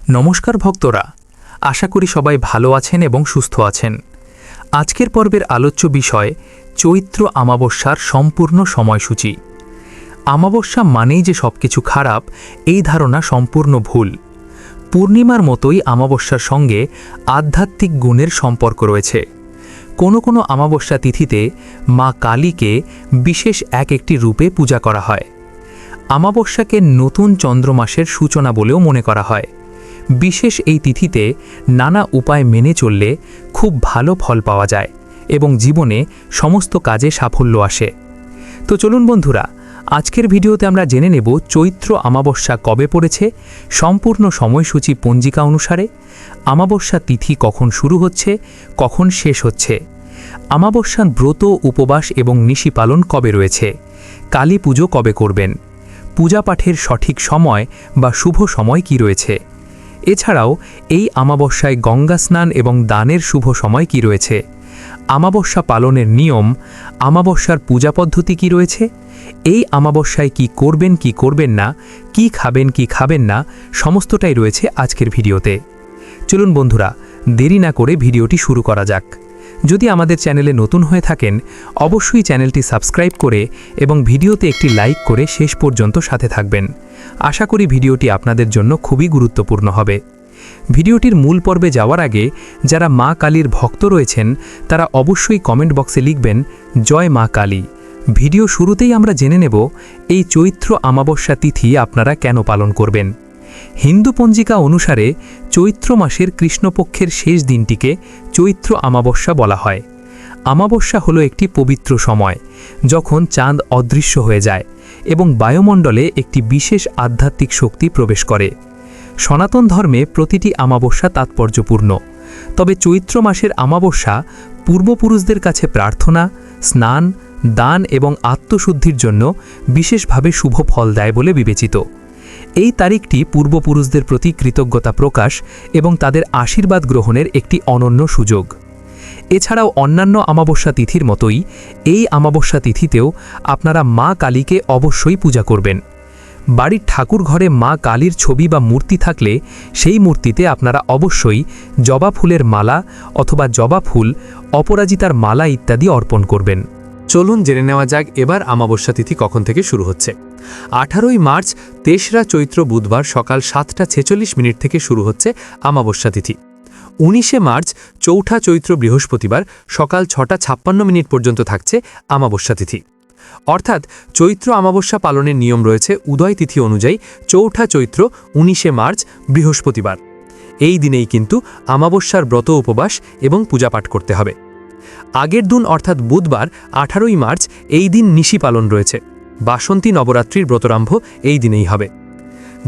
নমস্কার ভক্তরা, আশা করি সবাই ভালো আছেন এবং সুস্থ আছেন। আজকের পর্বের আলোচ্য বিষয় চৈত্র অমাবস্যার সম্পূর্ণ সময়সূচি। অমাবস্যা মানেই যে সবকিছু খারাপ, এই ধারণা সম্পূর্ণ ভুল। পূর্ণিমার মতোই অমাবস্যার সঙ্গে আধ্যাত্মিক গুণের সম্পর্ক রয়েছে। কোনো কোনো অমাবস্যা তিথিতে মা কালীকে বিশেষ একটি রূপে পূজা করা হয়। অমাবস্যাকে নতুন চন্দ্রমাসের সূচনা বলেও মনে করা হয়। বিশেষ এই তিথিতে নানা উপায় মেনে চললে খুব ভালো ফল পাওয়া যায় এবং জীবনে সমস্ত কাজে সাফল্য আসে। তো চলুন বন্ধুরা, আজকের ভিডিওতে আমরা জেনে নেব চৈত্র অমাবস্যা কবে পড়েছে, সম্পূর্ণ সময়সূচি পঞ্জিকা অনুসারে, অমাবস্যা তিথি কখন শুরু হচ্ছে, কখন শেষ হচ্ছে, অমাবস্যার ব্রত, উপবাস এবং নিশি পালন কবে রয়েছে, কালী পুজো কবে করবেন, পূজা পাঠের সঠিক সময় বা শুভ সময় কি রয়েছে, এছাড়াও এই অমাবস্যায় গঙ্গা স্নান এবং দানের শুভ সময় কি রয়েছে, অমাবস্যা পালনের নিয়ম, অমাবস্যার পূজা পদ্ধতি কি রয়েছে, এই অমাবস্যায় কি করবেন না, কি খাবেন না, সমস্তটাই রয়েছে আজকের ভিডিওতে। চলুন বন্ধুরা, দেরি না করে ভিডিওটি শুরু করা যাক। যদি আমাদের চ্যানেলে নতুন হয়ে থাকেন, অবশ্যই চ্যানেলটি সাবস্ক্রাইব করে এবং ভিডিওতে একটি লাইক করে শেষ পর্যন্ত সাথে থাকবেন। আশা করি ভিডিওটি আপনাদের জন্য খুবই গুরুত্বপূর্ণ হবে। ভিডিওটির মূল পর্বে যাওয়ার আগে যারা মা কালীর ভক্ত রয়েছেন তারা অবশ্যই কমেন্ট বক্সে লিখবেন জয় মা কালী। ভিডিও শুরুতেই আমরা জেনে নেব এই চৈত্র অমাবস্যা তিথি আপনারা কেন পালন করবেন। হিন্দু পঞ্জিকা অনুসারে চৈত্র মাসের কৃষ্ণপক্ষের শেষ দিনটিকে চৈত্র অমাবস্যা বলা হয়। অমাবস্যা হলো একটি পবিত্র সময় যখন চাঁদ অদৃশ্য হয়ে যায় এবং বায়ুমণ্ডলে একটি বিশেষ আধ্যাত্মিক শক্তি প্রবেশ করে। সনাতন ধর্মে প্রতিটি অমাবস্যা তাৎপর্যপূর্ণ, তবে চৈত্র মাসের অমাবস্যা পূর্বপুরুষদের কাছে প্রার্থনা, স্নান, দান এবং আত্মশুদ্ধির জন্য বিশেষভাবে শুভ ফল দেয় বলে বিবেচিত। এই তারিখটি পূর্বপুরুষদের প্রতি কৃতজ্ঞতা প্রকাশ এবং তাদের আশীর্বাদ গ্রহণের একটি অনন্য সুযোগ। এছাড়াও অন্যান্য অমাবস্যা তিথির মতোই এই অমাবস্যা তিথিতেও আপনারা মা কালীকে অবশ্যই পূজা করবেন। বাড়ির ঠাকুর ঘরে মা কালীর ছবি বা মূর্তি থাকলে সেই মূর্তিতে আপনারা অবশ্যই জবা ফুলের মালা অথবা জবা ফুল, অপরাজিতার মালা ইত্যাদি অর্পণ করবেন। চলুন জেনে নেওয়া যাক এবার অমাবস্যা তিথি কখন থেকে শুরু হচ্ছে। 18ই মার্চ তেসরা চৈত্র বুধবার সকাল 7:46 থেকে শুরু হচ্ছে অমাবস্যা তিথি। 19শে মার্চ চৌঠা চৈত্র বৃহস্পতিবার সকাল 6:56 পর্যন্ত থাকছে অমাবস্যা তিথি। অর্থাৎ চৈত্র অমাবস্যা পালনের নিয়ম রয়েছে উদয় তিথি অনুযায়ী চৌঠা চৈত্র 19শে মার্চ বৃহস্পতিবার। এই দিনেই কিন্তু অমাবস্যার ব্রত, উপবাস এবং পূজাপাঠ করতে হবে। আগের দিন অর্থাৎ বুধবার 18ই মার্চ এই দিন নিশি পালন রয়েছে। বাসন্তী নবরাত্রির ব্রতরাম্ভ এই দিনেই হবে।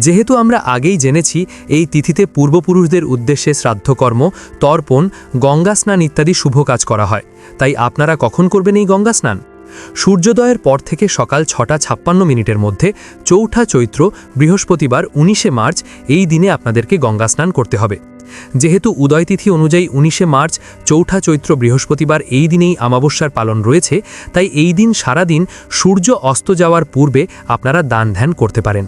যেহেতু আমরা আগেই জেনেছি এই তিথিতে পূর্বপুরুষদের উদ্দেশ্যে শ্রাদ্ধকর্ম, তর্পণ, গঙ্গা স্নান ইত্যাদি শুভ কাজ করা হয়, তাই আপনারা কখন করবেন এই গঙ্গা স্নান? সূর্যোদয়ের পর থেকে সকাল 6:56 মধ্যে চৌঠা চৈত্র বৃহস্পতিবার 19শে মার্চ এই দিনে আপনাদেরকে গঙ্গা স্নান করতে হবে। যেহেতু উদয় তিথি অনুযায়ী 19শে মার্চ চৌঠা চৈত্র বৃহস্পতিবার এই দিনেই অমাবস্যার পালন রয়েছে, তাই এই দিন সারাদিন সূর্য অস্ত যাওয়ার পূর্বে আপনারা দান ধ্যান করতে পারেন।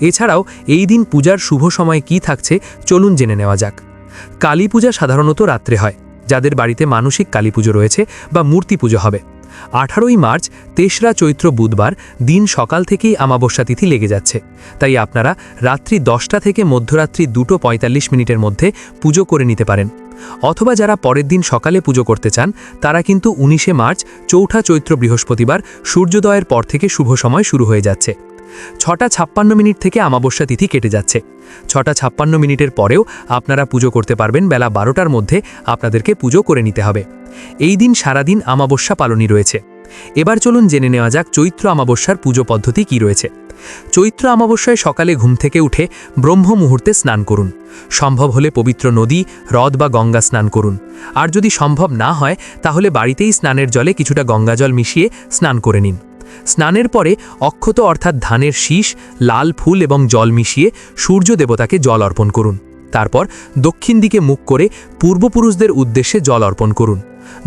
এছাড়াও এই দিন পূজার শুভ সময় কি থাকছে চলুন জেনে নেওয়া যাক। কালী পূজা সাধারণত রাত্রে হয়। যাদের বাড়িতে মানসিক কালী পুজো রয়েছে বা মূর্তি পুজো হবে, 18ই মার্চ তেসরা চৈত্র বুধবার দিন সকাল থেকেই অমাবস্যা তিথি লেগে যাচ্ছে, তাই আপনারা রাত্রি 10টা থেকে মধ্যরাত্রি 2:45 মধ্যে পুজো করে নিতে পারেন। অথবা যারা পরের দিন সকালে পুজো করতে চান তারা কিন্তু 19শে মার্চ চৌঠা চৈত্র বৃহস্পতিবার সূর্যোদয়ের পর থেকে শুভ সময় শুরু হয়ে যাচ্ছে। 6:56 থেকে অমাবস্যা তিথি কেটে যাচ্ছে। 6:56 পরেও আপনারা পুজো করতে পারবেন। বেলা 12টার মধ্যে আপনাদেরকে পুজো করে নিতে হবে। এই দিন সারাদিন অমাবস্যা পালনই রয়েছে। এবার চলুন জেনে নেওয়া যাক চৈত্র অমাবস্যার পুজো পদ্ধতি কি রয়েছে। চৈত্র অমাবস্যায় সকালে ঘুম থেকে উঠে ব্রহ্ম মুহূর্তে স্নান করুন। সম্ভব হলে পবিত্র নদী, হ্রদ বা গঙ্গা স্নান করুন। আর যদি সম্ভব না হয় তাহলে বাড়িতেই স্নানের জলে কিছুটা গঙ্গাজল মিশিয়ে স্নান করে নিন। স্নানের পরে অক্ষত অর্থাৎ ধানের শীষ, লাল ফুল এবং জল মিশিয়ে সূর্য দেবতাকে জল অর্পণ করুন। তারপর দক্ষিণ দিকে মুখ করে পূর্বপুরুষদের উদ্দেশ্যে জল অর্পণ করুন।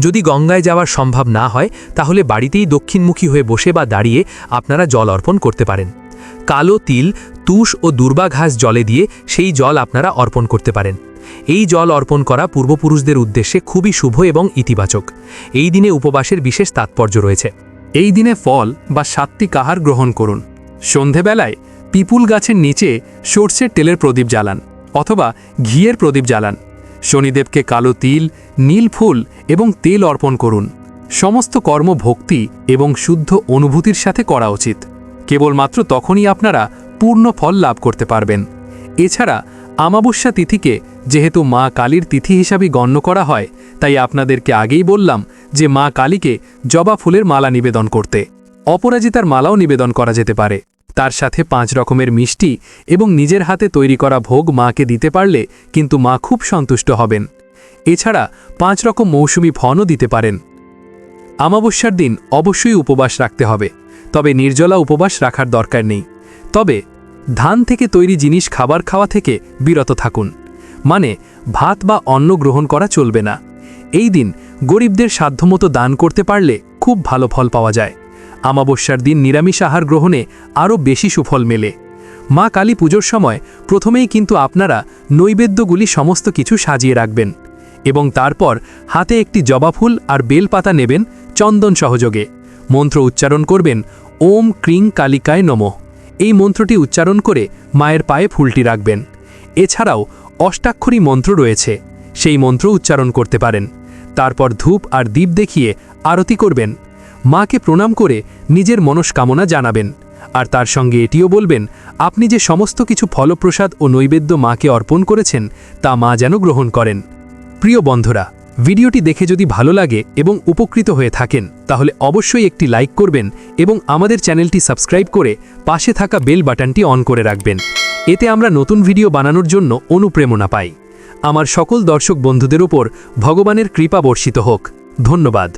যদি গঙ্গায় যাওয়ার সম্ভব না হয় তাহলে বাড়িতেই দক্ষিণমুখী হয়ে বসে বা দাঁড়িয়ে আপনারা জল অর্পণ করতে পারেন। কালো তিল, তুষ ও দুর্বা ঘাস জলে দিয়ে সেই জল আপনারা অর্পণ করতে পারেন। এই জল অর্পণ করা পূর্বপুরুষদের উদ্দেশ্যে খুবই শুভ এবং ইতিবাচক। এই দিনে উপবাসের বিশেষ তাৎপর্য রয়েছে। এই দিনে ফল বা সাত্ত্বিক আহার গ্রহণ করুন। সন্ধেবেলায় পিপুল গাছের নিচে সর্ষের তেলের প্রদীপ জ্বালান অথবা ঘিয়ের প্রদীপ জ্বালান। শনিদেবকে কালো তিল, নীল ফুল এবং তেল অর্পণ করুন। সমস্ত কর্ম ভক্তি এবং শুদ্ধ অনুভূতির সাথে করা উচিত। কেবলমাত্র তখনই আপনারা পূর্ণ ফল লাভ করতে পারবেন। এছাড়া আমাবস্যা তিথিকে যেহেতু মা কালীর তিথি হিসাবে গণ্য করা হয়, তাই আপনাদেরকে আগেই বললাম যে মা কালীকে জবা ফুলের মালা নিবেদন করতে। অপরাজিতার মালাও নিবেদন করা যেতে পারে। তার সাথে 5 রকমের মিষ্টি এবং নিজের হাতে তৈরি করা ভোগ মাকে দিতে পারলে কিন্তু মা খুব সন্তুষ্ট হবেন। এছাড়া 5 রকম মৌসুমি ফলও দিতে পারেন। আমাবস্যার দিন অবশ্যই উপবাস রাখতে হবে, তবে নির্জলা উপবাস রাখার দরকার নেই। তবে ধান থেকে তৈরি জিনিস খাবার খাওয়া থেকে বিরত থাকুন, মানে ভাত বা অন্ন গ্রহণ করা চলবে না। এই দিন গরিবদের সাধ্যমতো দান করতে পারলে খুব ভালো ফল পাওয়া যায়। আমাবস্যার দিন নিরামিষ আহার গ্রহণে আরও বেশি সুফল মেলে। মা কালী পুজোর সময় প্রথমেই কিন্তু আপনারা নৈবেদ্যগুলি সমস্ত কিছু সাজিয়ে রাখবেন এবং তারপর হাতে একটি জবা ফুল আর বেলপাতা নেবেন চন্দন সহযোগে। মন্ত্র উচ্চারণ করবেন ওম ক্রিং কালিকায় নমঃ। এই মন্ত্রটি উচ্চারণ করে মায়ের পায়ে ফুলটি রাখবেন। এছাড়াও অষ্টাক্ষরী মন্ত্র রয়েছে, সেই মন্ত্র উচ্চারণ করতে পারেন। তারপর ধূপ আর দীপ দেখিয়ে আরতি করবেন। মাকে প্রণাম করে নিজের মনস্কামনা জানাবেন। আর তার সঙ্গে এটিও বলবেন আপনি যে সমস্ত কিছু ফলপ্রসাদ ও নৈবেদ্য মাকে অর্পণ করেছেন তা মা যেন গ্রহণ করেন। প্রিয় বন্ধুরা, ভিডিওটি দেখে যদি ভালো লাগে এবং উপকৃত হয়ে থাকেন তাহলে অবশ্যই একটি লাইক করবেন এবং আমাদের চ্যানেলটি সাবস্ক্রাইব করে পাশে থাকা বেল বাটনটি অন করে রাখবেন। এতে আমরা নতুন ভিডিও বানানোর জন্য অনুপ্রেরণা পাই। আমার সকল দর্শক বন্ধুদের উপর ভগবানের কৃপা বর্ষিত হোক। ধন্যবাদ।